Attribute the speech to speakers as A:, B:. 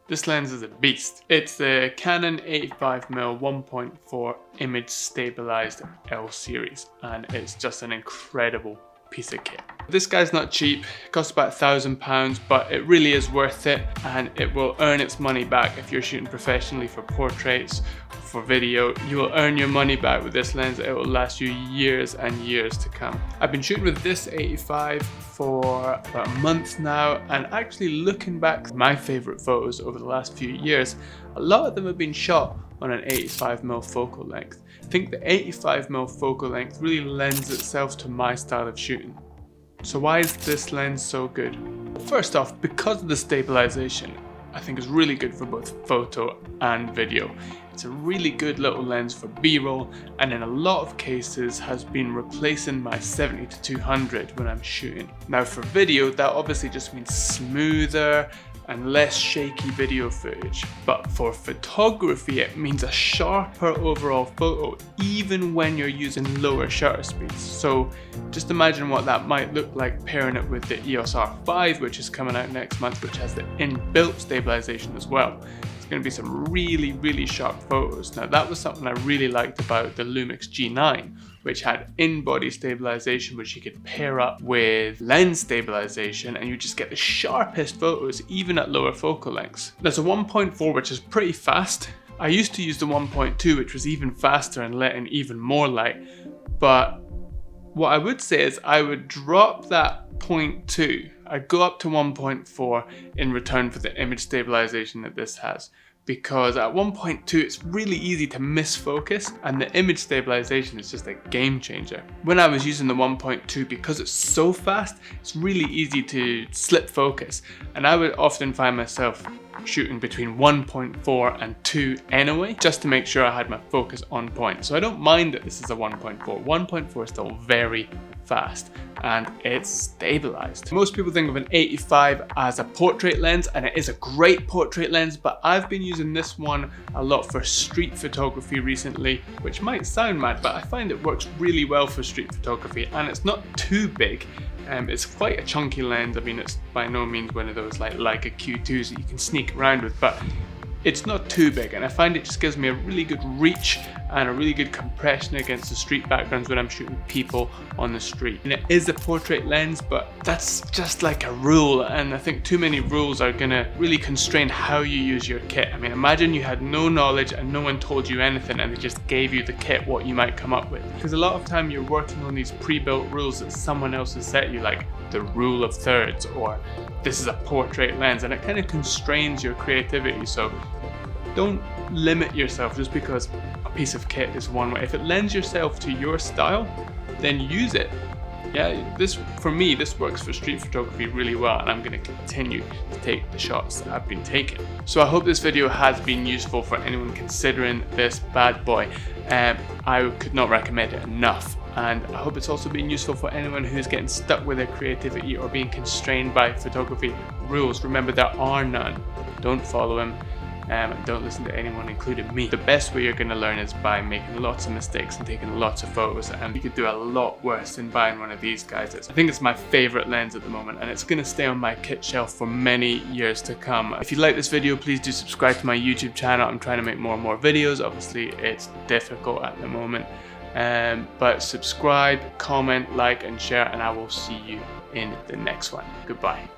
A: This lens is a beast. It's the Canon 85mm 1.4 image stabilized L series, and it's just an incredible piece of kit. This guy's not cheap, it costs about £1,000, but it really is worth it, and it will earn its money back if you're shooting professionally for portraits, for video. You will earn your money back with this lens. It will last you years and years to come. I've been shooting with this 85 for about a month now, and actually looking back at my favorite photos over the last few years, a lot of them have been shot on an 85mm focal length. I think the 85mm focal length really lends itself to my style of shooting. So why is this lens so good? First off, because of the stabilization, I think it's really good for both photo and video. It's a really good little lens for B-roll, and in a lot of cases has been replacing my 70-200 when I'm shooting. Now for video, that obviously just means smoother and less shaky video footage, but for photography it means a sharper overall photo even when you're using lower shutter speeds. So just imagine what that might look like pairing it with the Eos R5, which is coming out next month, which has the inbuilt stabilization as well. It's going to be some really sharp photos. Now that was something I really liked about the Lumix G9, which had in-body stabilization, which you could pair up with lens stabilization, and you just get the sharpest photos even at lower focal lengths. There's a 1.4 which is pretty fast. I used to use the 1.2, which was even faster and let in even more light, but what I would say is I would drop that 0.2. I'd go up to 1.4 in return for the image stabilization that this has, because at 1.2 it's really easy to misfocus, and the image stabilization is just a game changer. When I was using the 1.2, because it's so fast, it's really easy to slip focus, and I would often find myself shooting between 1.4 and 2 anyway, just to make sure I had my focus on point. So I don't mind that this is a 1.4. 1.4 is still very fast, and it's stabilized. Most people think of an 85 as a portrait lens, and it is a great portrait lens, but I've been using this one a lot for street photography recently, which might sound mad, but I find it works really well for street photography, and it's not too big. It's quite a chunky lens. I mean, it's by no means one of those like Leica Q2s that you can sneak around with, but it's not too big, and I find it just gives me a really good reach and a really good compression against the street backgrounds when I'm shooting people on the street. And it is a portrait lens, but that's just like a rule, and I think too many rules are gonna really constrain how you use your kit. I mean, imagine you had no knowledge and no one told you anything and they just gave you the kit, what you might come up with. Because a lot of time you're working on these pre-built rules that someone else has set you, like the rule of thirds, or this is a portrait lens, and it kind of constrains your creativity. So don't limit yourself just because a piece of kit is one way. If it lends yourself to your style, then use it. Yeah, for me, this works for street photography really well, and I'm going to continue to take the shots that I've been taking. So I hope this video has been useful for anyone considering this bad boy. I could not recommend it enough. And I hope it's also been useful for anyone who's getting stuck with their creativity or being constrained by photography rules. Remember, there are none. Don't follow them. And don't listen to anyone, including me. The best way you're going to learn is by making lots of mistakes and taking lots of photos, and you could do a lot worse than buying one of these guys. I think it's my favorite lens at the moment, and it's going to stay on my kit shelf for many years to come. If you like this video, please do subscribe to my YouTube channel. I'm trying to make more and more videos. Obviously it's difficult at the moment, but subscribe, comment, like and share, and I will see you in the next one. Goodbye.